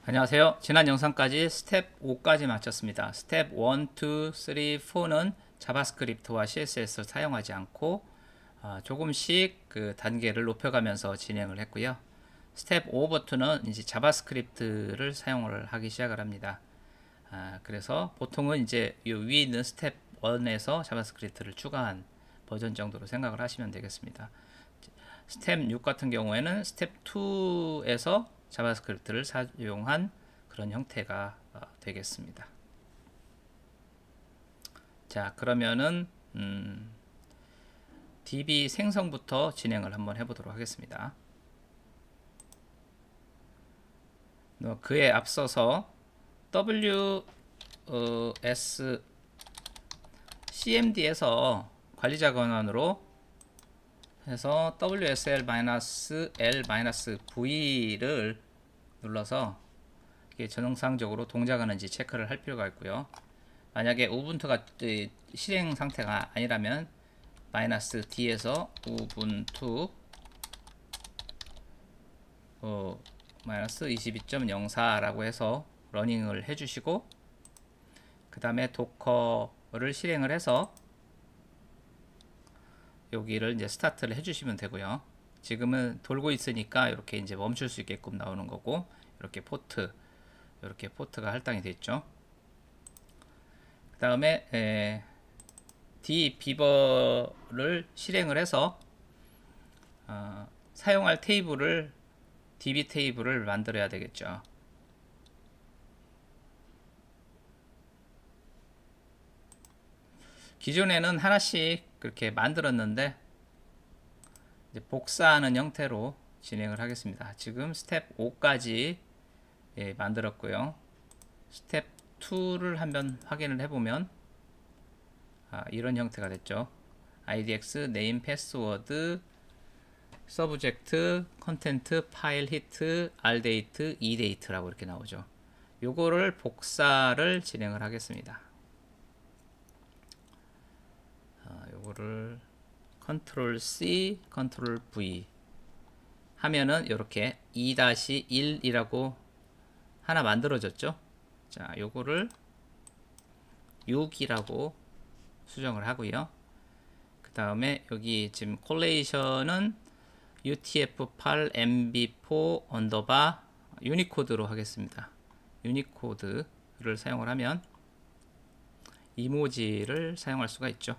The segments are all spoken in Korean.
안녕하세요. 지난 영상까지 스텝 5까지 마쳤습니다. 스텝 1, 2, 3, 4는 자바스크립트와 CSS를 사용하지 않고 조금씩 그 단계를 높여가면서 진행을 했고요. 스텝 5부터는 이제 자바스크립트를 사용을 하기 시작을 합니다. 그래서 보통은 이제 이 위에 있는 스텝 1에서 자바스크립트를 추가한 버전 정도로 생각을 하시면 되겠습니다. 스텝 6 같은 경우에는 스텝 2에서 자바스크립트를 사용한 그런 형태가 되겠습니다. 자, 그러면은 DB 생성부터 진행을 한번 해보도록 하겠습니다. 그에 앞서서 CMD에서 관리자 권한으로 해서 WSL-L-V를 눌러서 이게 정상적으로 동작하는지 체크를 할 필요가 있고요. 만약에 우분투가 실행 상태가 아니라면 -D에서 우분투 -22.04라고 해서 러닝을 해주시고, 그 다음에 도커를 실행을 해서 여기를 이제 스타트를 해주시면 되고요. 지금은 돌고 있으니까 이렇게 이제 멈출 수 있게끔 나오는 거고, 이렇게 포트가 할당이 됐죠. 그 다음에 dbeaver를 실행을 해서 사용할 테이블을 db 테이블을 만들어야 되겠죠. 기존에는 하나씩 그렇게 만들었는데 이제 복사하는 형태로 진행을 하겠습니다. 지금 스텝 5까지 만들었고요. 스텝 2를 한번 확인을 해보면 이런 형태가 됐죠. IDX, 네임, 패스워드, 서브젝트, 컨텐트, 파일, 히트, rDate, eDate라고 이렇게 나오죠. 요거를 복사를 진행을 하겠습니다. 요거를 컨트롤 C, 컨트롤 V 하면은 이렇게 2-1이라고 하나 만들어졌죠. 자, 요거를 6이라고 수정을 하고요. 그 다음에 여기 지금 콜레이션은 UTF-8 MB4 언더바 유니코드로 하겠습니다. 유니코드를 사용을 하면 이모지를 사용할 수가 있죠.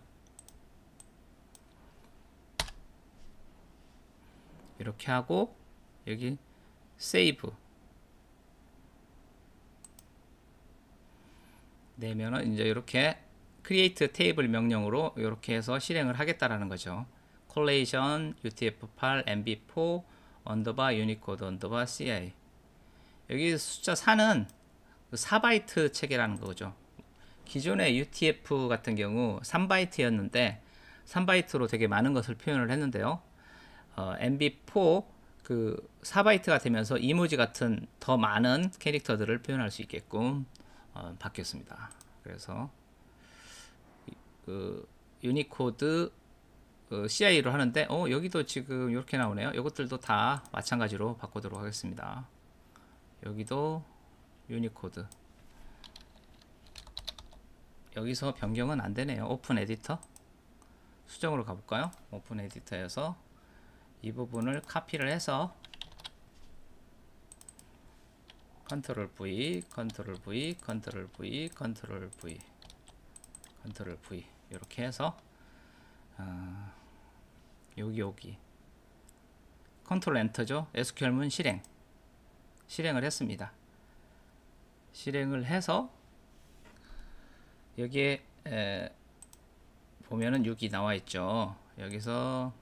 이렇게 하고 여기 세이브 내면은 이제 이렇게 create 테이블 명령으로 이렇게 해서 실행을 하겠다라는 거죠. collation utf8 mb4 언더바 유니코드 언더바 ci. 여기 숫자 4는 4바이트 체계라는 거죠. 기존의 UTF 같은 경우 3바이트였는데 3바이트로 되게 많은 것을 표현을 했는데요. MB4 그 4바이트가 되면서 이모지 같은 더 많은 캐릭터들을 표현할 수 있게끔 바뀌었습니다. 그래서 그 유니코드 CI로 하는데 여기도 지금 이렇게 나오네요. 이것들도 다 마찬가지로 바꾸도록 하겠습니다. 여기도 유니코드. 여기서 변경은 안 되네요. 오픈 에디터 수정으로 가볼까요? 오픈 에디터에서 이 부분을 카피를 해서 컨트롤 V, 컨트롤 V, 컨트롤 V, 컨트롤 V, 컨트롤 V 이렇게 해서 여기 컨트롤 엔터죠. SQL문 실행을 했습니다. 실행을 해서 여기에 보면은 6이 나와 있죠. 여기서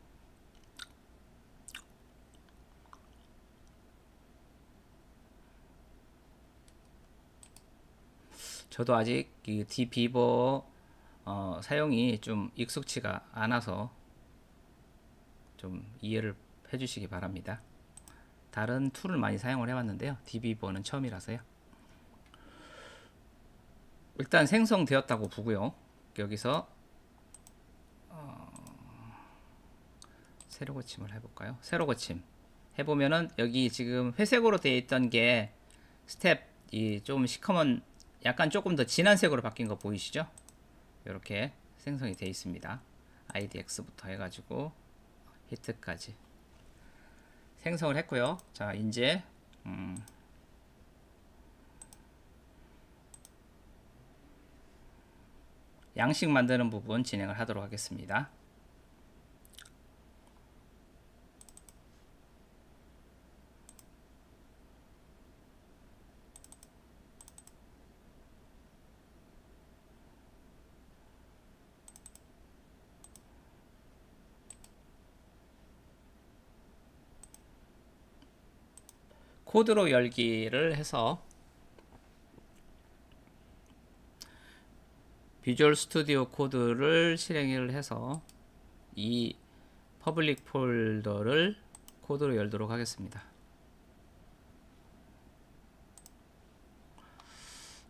저도 아직 이 dbeaver 사용이 좀 익숙치가 않아서 좀 이해를 해주시기 바랍니다. 다른 툴을 많이 사용을 해왔는데요. dbeaver는 처음이라서요. 일단 생성되었다고 보고요. 여기서 새로 고침을 해볼까요? 새로 고침 해보면은 여기 지금 회색으로 되어 있던 게 스텝이 좀 시커먼 약간 조금 더 진한 색으로 바뀐 거 보이시죠? 이렇게 생성이 되어 있습니다. IDX부터 해가지고 히트까지 생성을 했고요. 자, 이제 양식 만드는 부분 진행을 하도록 하겠습니다. 코드로 열기를 해서 비주얼 스튜디오 코드를 실행을 해서 이 퍼블릭 폴더를 코드로 열도록 하겠습니다.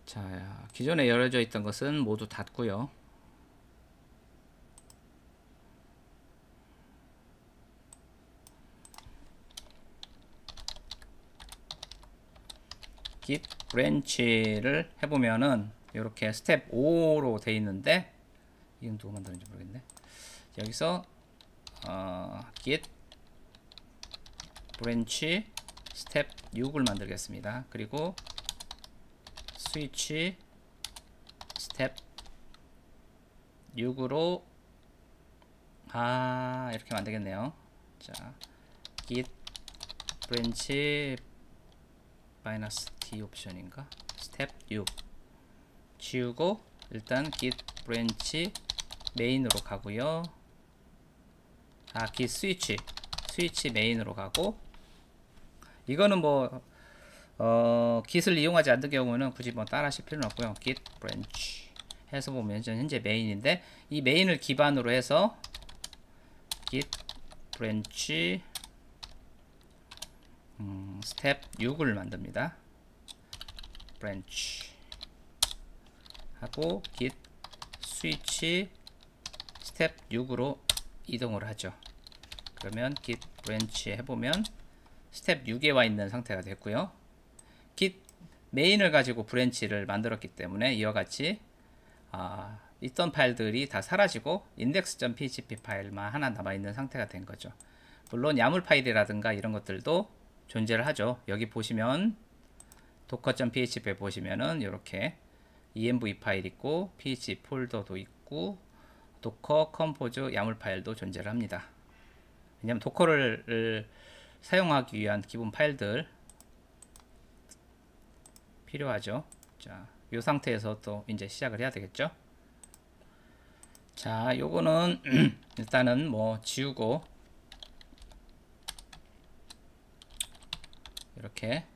자, 기존에 열어져 있던 것은 모두 닫고요. git branch를 해보면은 이렇게 스텝 5로 되어 있는데 이건 누가 만드는지 모르겠네. 여기서 git branch 스텝 6을 만들겠습니다. 그리고 스위치 스텝 6으로 이렇게 만들겠네요. 자, git branch -d 옵션인가? 스텝 6 지우고 일단 git branch 메인으로 가고요. git 스위치 메인으로 가고, 이거는 뭐 git을 이용하지 않는 경우는 굳이 뭐 따라 하실 필요는 없고요. git branch 해서 보면 현재 메인인데, 이 메인을 기반으로 해서 git branch 스텝 6을 만듭니다. branch 하고 git 스위치 스텝 6으로 이동을 하죠. 그러면 git branch 해보면 스텝 6에 와 있는 상태가 됐고요. git 메인을 가지고 브랜치를 만들었기 때문에 이와 같이 있던 파일들이 다 사라지고 index.php 파일만 하나 남아있는 상태가 된 거죠. 물론 야물 파일이라든가 이런 것들도 존재를 하죠. 여기 보시면 docker.php에 보시면은 이렇게 env 파일 있고 php 폴더도 있고 docker compose 야물 파일도 존재를 합니다. 왜냐하면 도커를 사용하기 위한 기본 파일들 필요하죠. 자, 이 상태에서 또 이제 시작을 해야 되겠죠. 자, 요거는 일단은 뭐 지우고 이렇게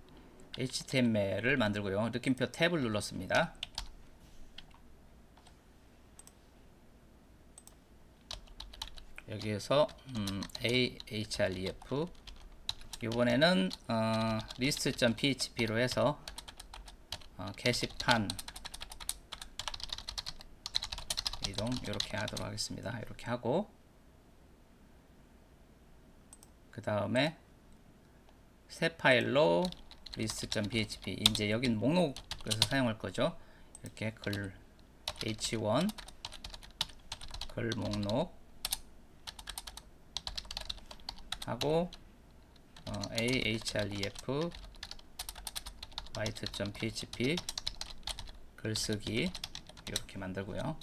HTML을 만들고요. 느낌표 탭을 눌렀습니다. 여기에서 ahref 이번에는 list.php로 해서 게시판 이동 이렇게 하도록 하겠습니다. 이렇게 하고 그 다음에 새 파일로 list.php 이제 여긴 목록에서 사용할 거죠. 이렇게 글 h1 글 목록 하고 ahref write.php 글쓰기 이렇게 만들고요.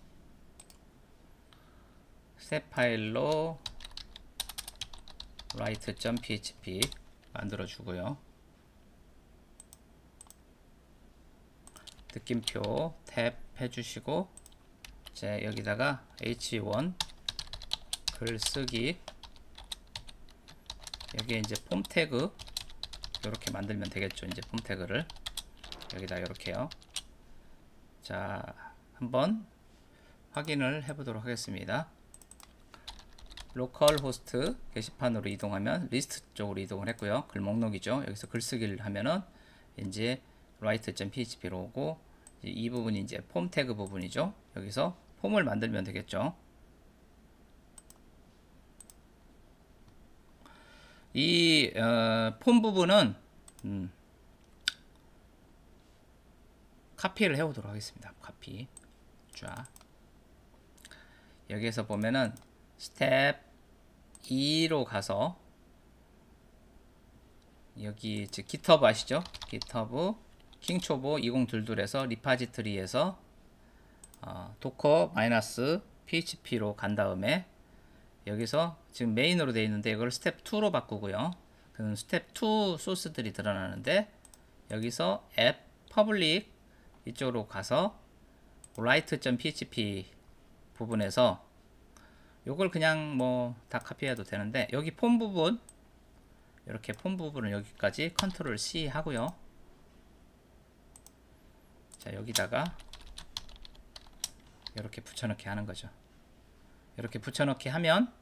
새 파일로 write.php 만들어 주고요. 느낌표 탭 해주시고 이제 여기다가 h1 글쓰기 여기에 이제 폼 태그 이렇게 만들면 되겠죠. 이제 폼 태그를 여기다 이렇게요. 자, 한번 확인을 해 보도록 하겠습니다. 로컬 호스트 게시판으로 이동하면 리스트 쪽으로 이동을 했고요. 글 목록이죠. 여기서 글쓰기를 하면은 이제 write.php로 오고 이 부분이 이제 폼 태그 부분이죠. 여기서 폼을 만들면 되겠죠. 이 폼 부분은 카피를 해오도록 하겠습니다. 카피. 쫙. 여기에서 보면은 스텝 2로 가서 여기 즉 GitHub 아시죠? GitHub 킹초보 2022에서 리파지트리에서 도커 마이너스 php로 간 다음에 여기서 지금 메인으로 되어 있는데 이걸 스텝 2로 바꾸고요. 그럼 스텝 2 소스들이 드러나는데 여기서 앱 퍼블릭 이쪽으로 가서 write.php 부분에서 요걸 그냥 뭐 다 카피해도 되는데 여기 폼 부분 이렇게 폼 부분을 여기까지 컨트롤 C 하고요. 자, 여기다가 이렇게 붙여넣기 하는 거죠. 이렇게 붙여넣기 하면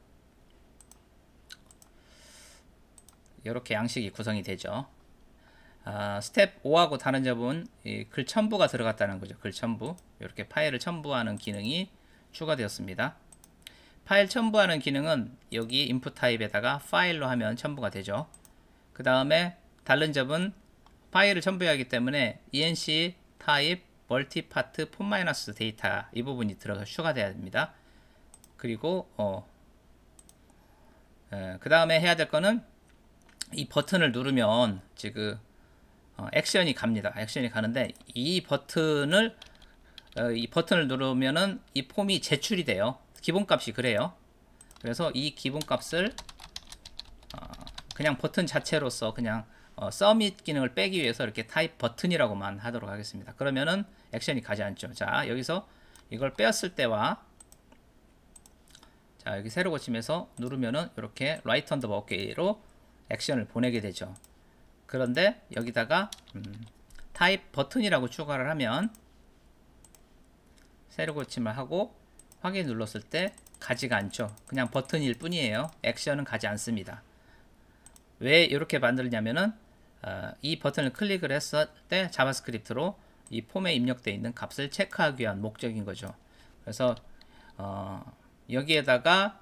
이렇게 양식이 구성이 되죠. 스텝 5하고 다른 점은 이 글 첨부가 들어갔다는 거죠. 글 첨부. 이렇게 파일을 첨부하는 기능이 추가되었습니다. 파일 첨부하는 기능은 여기 인풋 타입에다가 파일로 하면 첨부가 되죠. 그 다음에 다른 점은 파일을 첨부해야 하기 때문에 enc 타입 멀티파트 폰 마이너스 데이터 이 부분이 들어가 추가되어야 됩니다. 그리고 그 다음에 해야 될 거는 이 버튼을 누르면 지금 액션이 갑니다. 액션이 가는데 이 버튼을 누르면은 이 폼이 제출이 돼요. 기본값이 그래요. 그래서 이 기본값을 그냥 버튼 자체로서 그냥 서밋 기능을 빼기 위해서 이렇게 타입 버튼이라고만 하도록 하겠습니다. 그러면은 액션이 가지 않죠. 자, 여기서 이걸 빼었을 때와 자, 여기 새로 고침해서 누르면은 이렇게 라이트 언더바 OK로 액션을 보내게 되죠. 그런데 여기다가 타입 버튼이라고 추가를 하면 새로 고침을 하고 확인 눌렀을 때 가지가 않죠. 그냥 버튼일 뿐이에요. 액션은 가지 않습니다. 왜 이렇게 만들냐면은 이 버튼을 클릭을 했을 때 자바스크립트로 이 폼에 입력되어 있는 값을 체크하기 위한 목적인 거죠. 그래서 여기에다가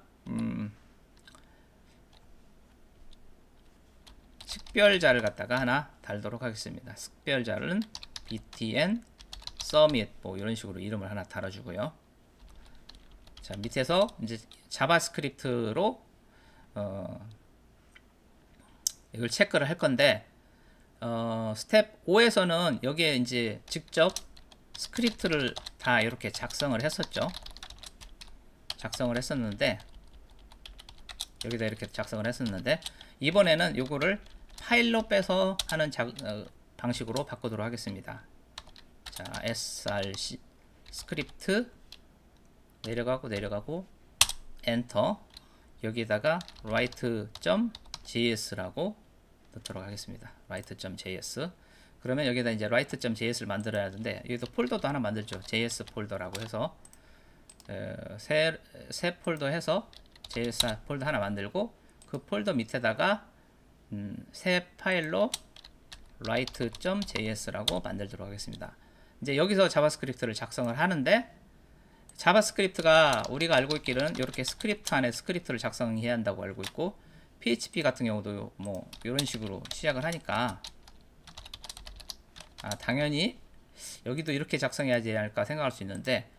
식별자를 갖다가 하나 달도록 하겠습니다. 식별자는 btn submit 뭐 이런 식으로 이름을 하나 달아주고요. 자, 밑에서 이제 자바스크립트로 이걸 체크를 할 건데 스텝 5에서는 여기에 이제 직접 스크립트를 다 이렇게 작성을 했었죠. 작성을 했었는데 여기다 이렇게 작성을 했었는데 이번에는 요거를 파일로 빼서 하는 방식으로 바꾸도록 하겠습니다. 자, src 스크립트 내려가고 엔터 여기다가 write.js라고 넣도록 하겠습니다. write.js 그러면 여기다 이제 write.js를 만들어야 하는데 여기도 폴더도 하나 만들죠. js 폴더라고 해서 새 폴더 해서 js 폴더 하나 만들고 그 폴더 밑에다가 새 파일로 write.js라고 만들도록 하겠습니다. 이제 여기서 자바스크립트를 작성을 하는데 자바스크립트가 우리가 알고 있기는 이렇게 스크립트 안에 스크립트를 작성해야 한다고 알고 있고 PHP 같은 경우도 뭐 이런 식으로 시작을 하니까 당연히 여기도 이렇게 작성해야지 할까 생각할 수 있는데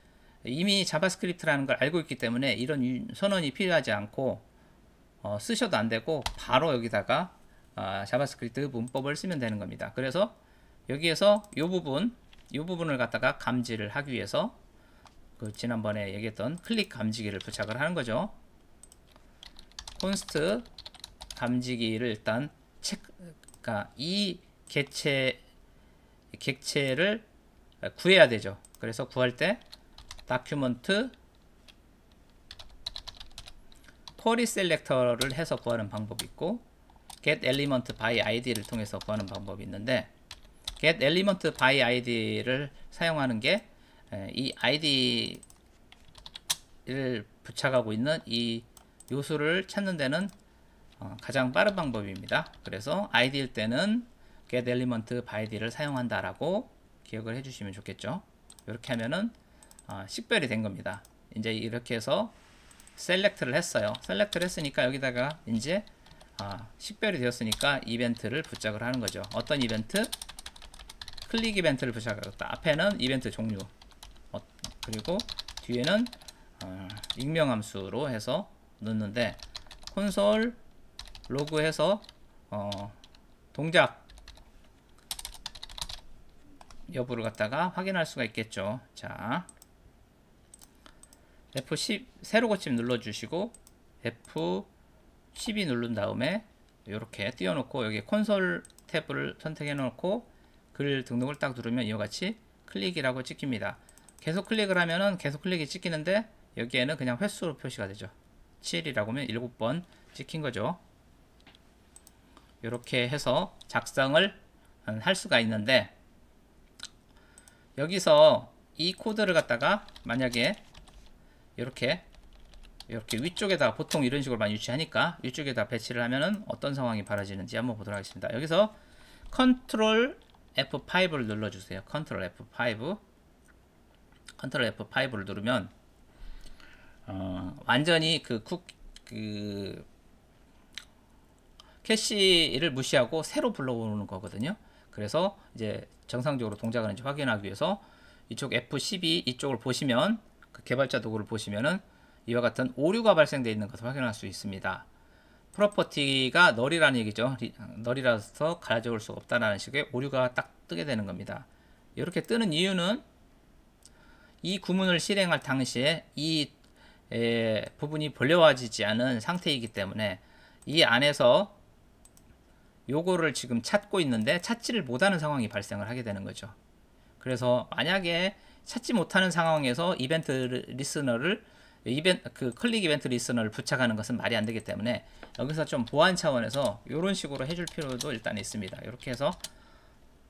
이미 자바스크립트라는 걸 알고 있기 때문에 이런 선언이 필요하지 않고 쓰셔도 안 되고 바로 여기다가 자바스크립트 문법을 쓰면 되는 겁니다. 그래서 여기에서 이 부분을 갖다가 감지를 하기 위해서 그 지난번에 얘기했던 클릭 감지기를 부착을 하는 거죠. 콘스트 감지기를 일단 그러니까 이 객체를 구해야 되죠. 그래서 구할 때 다큐먼트 쿼리 셀렉터를 해서 구하는 방법이 있고 get element by id를 통해서 구하는 방법이 있는데 get element by id를 사용하는 게 이 id를 부착하고 있는 이 요소를 찾는 데는 가장 빠른 방법입니다. 그래서 id일 때는 get element by id를 사용한다라고 기억을 해주시면 좋겠죠. 이렇게 하면은 식별이 된 겁니다. 이제 이렇게 해서 셀렉트를 했어요. 셀렉트를 했으니까 여기다가 이제 식별이 되었으니까 이벤트를 부착을 하는 거죠. 어떤 이벤트? 클릭 이벤트를 부착하겠다. 앞에는 이벤트 종류, 그리고 뒤에는 익명함수로 해서 넣는데, 콘솔 로그해서 동작 여부를 갖다가 확인할 수가 있겠죠. 자, F10 세로 고침 눌러주시고 F12 누른 다음에 이렇게 띄워놓고 여기 콘솔 탭을 선택해 놓고 글 등록을 딱 누르면 이와 같이 클릭이라고 찍힙니다. 계속 클릭을 하면은 계속 클릭이 찍히는데 여기에는 그냥 횟수로 표시가 되죠. 7이라고 하면 7번 찍힌 거죠. 이렇게 해서 작성을 할 수가 있는데, 여기서 이 코드를 갖다가 만약에 이렇게 위쪽에다, 보통 이런 식으로 많이 유치하니까 위쪽에다 배치를 하면은 어떤 상황이 벌어지는지 한번 보도록 하겠습니다. 여기서 컨트롤 F5를 눌러주세요. 컨트롤 F5를 누르면 완전히 그 캐시를 무시하고 새로 불러오는 거거든요. 그래서 이제 정상적으로 동작을 하는지 확인하기 위해서 이쪽 F12 이쪽을 보시면, 그 개발자 도구를 보시면은 이와 같은 오류가 발생되어 있는 것을 확인할 수 있습니다. 프로퍼티가 널이라는 얘기죠. 널이라서 가져올 수가 없다라는 식의 오류가 딱 뜨게 되는 겁니다. 이렇게 뜨는 이유는 이 구문을 실행할 당시에 이 부분이 벌려와지지 않은 상태이기 때문에 이 안에서 요거를 지금 찾고 있는데 찾지를 못하는 상황이 발생을 하게 되는 거죠. 그래서 만약에 찾지 못하는 상황에서 이벤트 리스너를 클릭 이벤트 리스너를 부착하는 것은 말이 안 되기 때문에 여기서 좀 보안 차원에서 이런 식으로 해줄 필요도 일단 있습니다. 이렇게 해서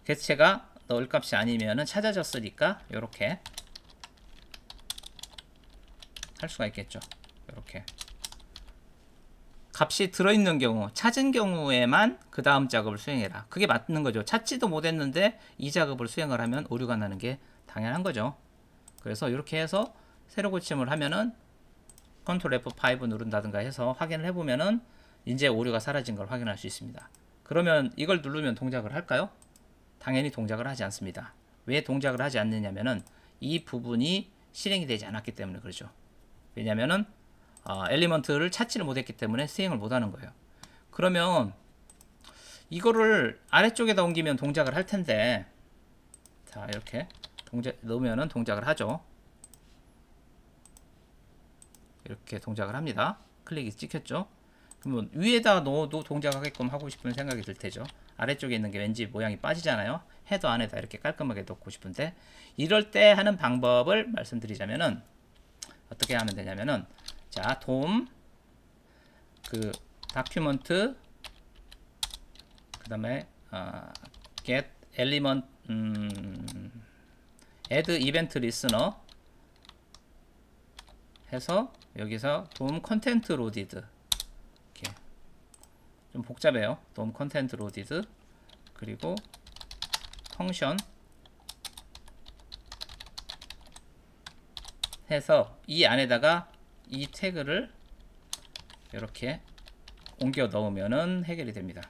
개체가 넣을 값이 아니면은 찾아졌으니까 이렇게 할 수가 있겠죠. 이렇게 값이 들어있는 경우, 찾은 경우에만 그 다음 작업을 수행해라. 그게 맞는 거죠. 찾지도 못했는데 이 작업을 수행을 하면 오류가 나는 게 당연한 거죠. 그래서 이렇게 해서 새로 고침을 하면은 컨트롤 F5 누른다든가 해서 확인을 해보면은 이제 오류가 사라진 걸 확인할 수 있습니다. 그러면 이걸 누르면 동작을 할까요? 당연히 동작을 하지 않습니다. 왜 동작을 하지 않느냐면은 이 부분이 실행이 되지 않았기 때문에 그렇죠. 왜냐면은 엘리먼트를 찾지를 못했기 때문에 수행을 못하는 거예요. 그러면 이거를 아래쪽에다 옮기면 동작을 할 텐데, 자 이렇게 넣으면은 동작을 하죠. 이렇게 동작을 합니다. 클릭이 찍혔죠. 그러면 위에다 넣어도 동작하게끔 하고 싶은 생각이 들 테죠. 아래쪽에 있는 게 왠지 모양이 빠지잖아요. 헤더 안에다 이렇게 깔끔하게 넣고 싶은데, 이럴 때 하는 방법을 말씀드리자면은 어떻게 하면 되냐면은, 자 돔 그 다큐먼트 그 다음에 get element add event listener 해서 여기서 돔 컨텐트 로디드, 이렇게 좀 복잡해요. 돔 컨텐트 로디드, 그리고 펑션 해서 이 안에다가 이 태그를 이렇게 옮겨 넣으면은 해결이 됩니다.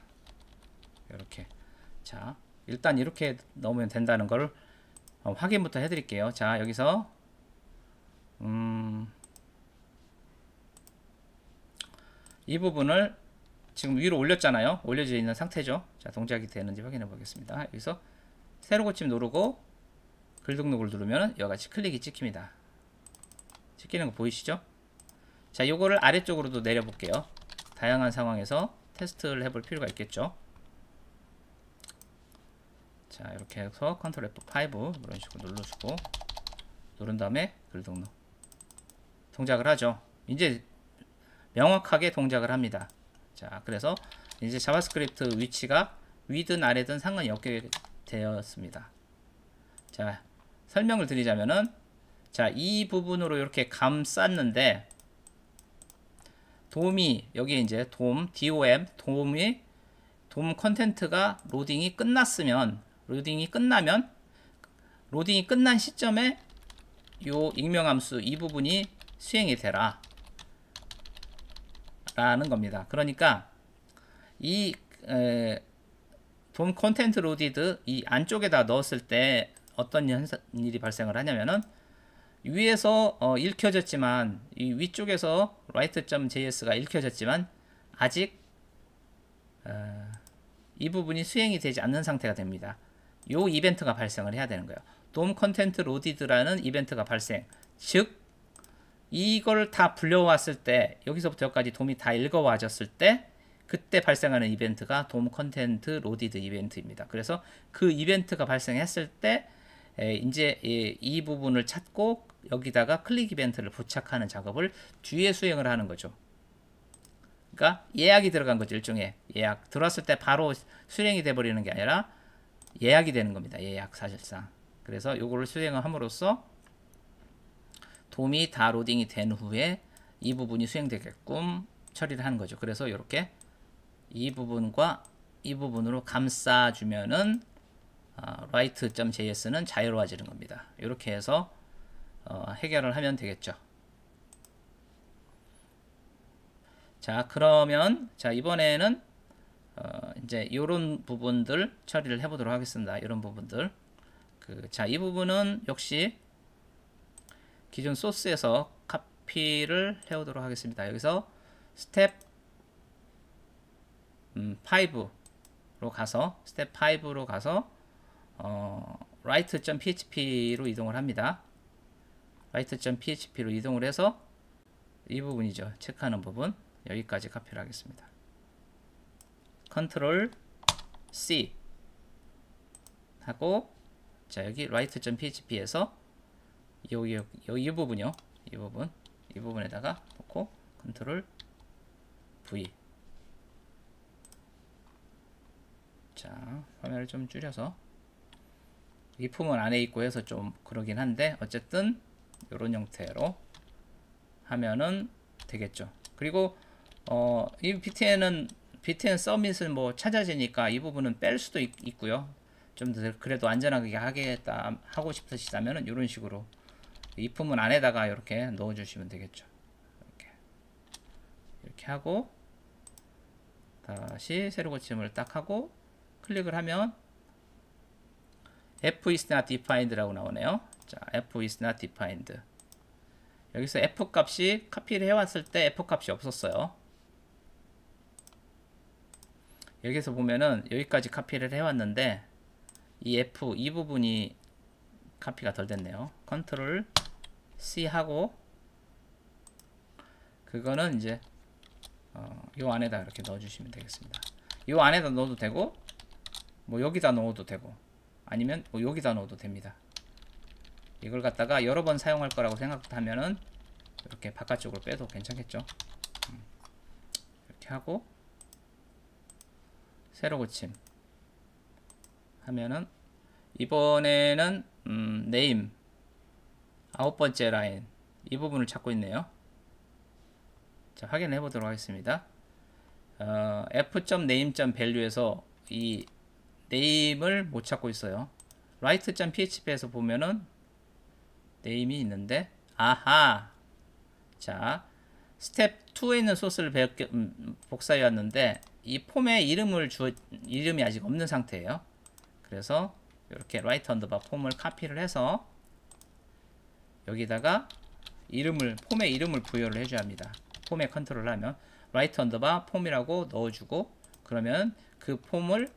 이렇게. 자 일단 이렇게 넣으면 된다는 걸 확인부터 해드릴게요. 자 여기서 이 부분을 지금 위로 올렸잖아요. 올려져 있는 상태죠. 자 동작이 되는지 확인해 보겠습니다. 여기서 새로 고침 누르고 글 등록을 누르면 이와 같이 클릭이 찍힙니다. 찍히는 거 보이시죠? 자 요거를 아래쪽으로도 내려 볼게요. 다양한 상황에서 테스트를 해볼 필요가 있겠죠. 자 이렇게 해서 컨트롤 F5 이런 식으로 눌러주고, 누른 다음에 글 등록 동작을 하죠. 이제 명확하게 동작을 합니다. 자 그래서 이제 자바스크립트 위치가 위든 아래든 상관이 없게 되었습니다. 자 설명을 드리자면은, 자 이 부분으로 이렇게 감쌌는데 돔이 여기 이제 돔 컨텐트가 로딩이 끝났으면, 로딩이 끝난 시점에 요 익명함수 이 부분이 수행이 되라 라는 겁니다. 그러니까 이 돔 컨텐트 로디드 이 안쪽에다 넣었을 때 어떤 일이 발생을 하냐면은 위에서 읽혀졌지만 이 위쪽에서 write.js가 읽혀졌지만 아직 이 부분이 수행이 되지 않는 상태가 됩니다. 요 이벤트가 발생을 해야 되는 거예요. 돔 컨텐트 로디드라는 이벤트가 발생. 즉 이걸 다 불려왔을 때 여기서부터 여기까지 돔이 다 읽어와졌을 때 그때 발생하는 이벤트가 돔 컨텐트 로디드 이벤트입니다. 그래서 그 이벤트가 발생했을 때 이제 이 부분을 찾고 여기다가 클릭 이벤트를 부착하는 작업을 뒤에 수행을 하는 거죠. 그러니까 예약이 들어간 거죠. 일종의 예약 들어왔을 때 바로 수행이 돼 버리는 게 아니라 예약이 되는 겁니다. 예약 사실상. 그래서 요거를 수행을 함으로써 돔이 다 로딩이 된 후에 이 부분이 수행되게끔 처리를 하는 거죠. 그래서 이렇게 이 부분과 이 부분으로 감싸주면은 write.js는 자유로워지는 겁니다. 이렇게 해서 해결을 하면 되겠죠. 자, 그러면 자 이번에는 이제 이런 부분들 처리를 해보도록 하겠습니다. 이런 부분들 자, 이 부분은 역시 기존 소스에서 카피를 해오도록 하겠습니다. 여기서 스텝 5로 가서 스텝 5로 가서 write.php로 이동을 합니다. write.php로 이동을 해서 이 부분이죠. 체크하는 부분 여기까지 카피를 하겠습니다. 컨트롤 C 하고 자 여기 write.php에서 이 부분이요. 이 부분에다가 놓고 컨트롤 V. 자 화면을 좀 줄여서 이 품은 안에 있고 해서 좀 그러긴 한데 어쨌든 이런 형태로 하면은 되겠죠. 그리고 이 BTN 서밋은 뭐 찾아지니까 이 부분은 뺄 수도 있고요. 좀 더 그래도 안전하게 하겠다 하고 싶으시다면은 이런 식으로 이 품은 안에다가 이렇게 넣어 주시면 되겠죠. 이렇게 하고 다시 세로 고침을 딱 하고 클릭을 하면 F is not defined 라고 나오네요. 자, F is not defined. 여기서 F 값이 카피를 해왔을 때 F 값이 없었어요. 여기서 보면은 여기까지 카피를 해왔는데 이 F 이 부분이 카피가 덜 됐네요. 컨트롤 C 하고 그거는 이제 요 안에다 이렇게 넣어주시면 되겠습니다. 요 안에다 넣어도 되고 뭐 여기다 넣어도 되고 아니면 뭐 여기다 넣어도 됩니다. 이걸 갖다가 여러 번 사용할 거라고 생각하면은 이렇게 바깥쪽으로 빼도 괜찮겠죠. 이렇게 하고 세로 고침 하면은 이번에는 네임 9번째 라인 이 부분을 찾고 있네요. 자 확인해 보도록 하겠습니다. f.name.value에서 이 name을 못 찾고 있어요. write.php에서 보면은 name이 있는데 아하 자 스텝 2에 있는 소스를 복사해 왔는데 이 폼에 이름이 아직 없는 상태예요. 그래서 이렇게 write underbar 폼을 카피를 해서 여기다가 폼의 이름을 부여를 해줘야 합니다. 폼에 컨트롤을 하면 write underbar 폼이라고 넣어주고 그러면 그 폼을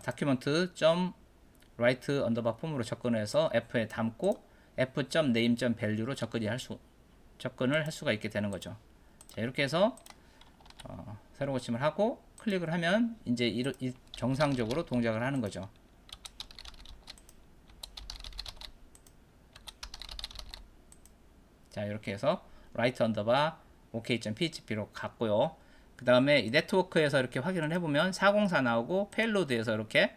document.write underbar 폼으로 접근해서 f에 담고 f.name.value로 접근을 할 수가 있게 되는 거죠. 자, 이렇게 해서 세로 고침을 하고 클릭을 하면 이제 정상적으로 동작을 하는 거죠. 자, 이렇게 해서 write underbar ok.php로 갔고요. 그 다음에 이 네트워크에서 이렇게 확인을 해보면 404 나오고 페일로드에서 이렇게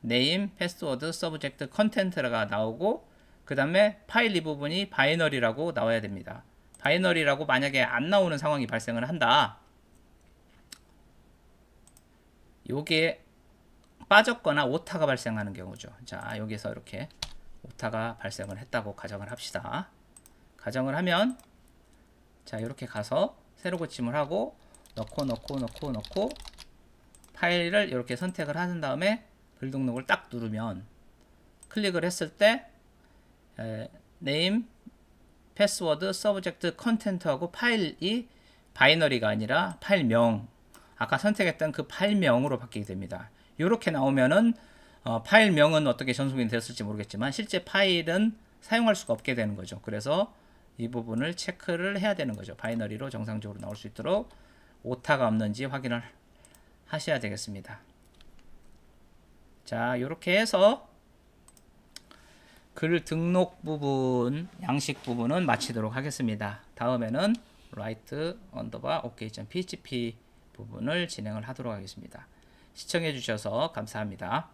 name, password, subject, content가 나오고 그 다음에 파일 이 부분이 바이너리라고 나와야 됩니다. 바이너리라고 만약에 안 나오는 상황이 발생을 한다. 요게 빠졌거나 오타가 발생하는 경우죠. 자, 여기서 이렇게 오타가 발생을 했다고 가정을 합시다. 가정을 하면 자, 이렇게 가서 세로 고침을 하고 넣고 파일을 이렇게 선택을 하신 다음에 글 등록을 딱 누르면 클릭을 했을 때 네임, 패스워드, 서브젝트, 컨텐트하고 파일이 바이너리가 아니라 파일명, 아까 선택했던 그 파일명으로 바뀌게 됩니다. 이렇게 나오면은 파일명은 어떻게 전송이 되었을지 모르겠지만 실제 파일은 사용할 수가 없게 되는 거죠. 그래서 이 부분을 체크를 해야 되는 거죠. 바이너리로 정상적으로 나올 수 있도록 오타가 없는지 확인을 하셔야 되겠습니다. 자, 이렇게 해서 글 등록 부분, 양식 부분은 마치도록 하겠습니다. 다음에는 write ok.php 부분을 진행을 하도록 하겠습니다. 시청해 주셔서 감사합니다.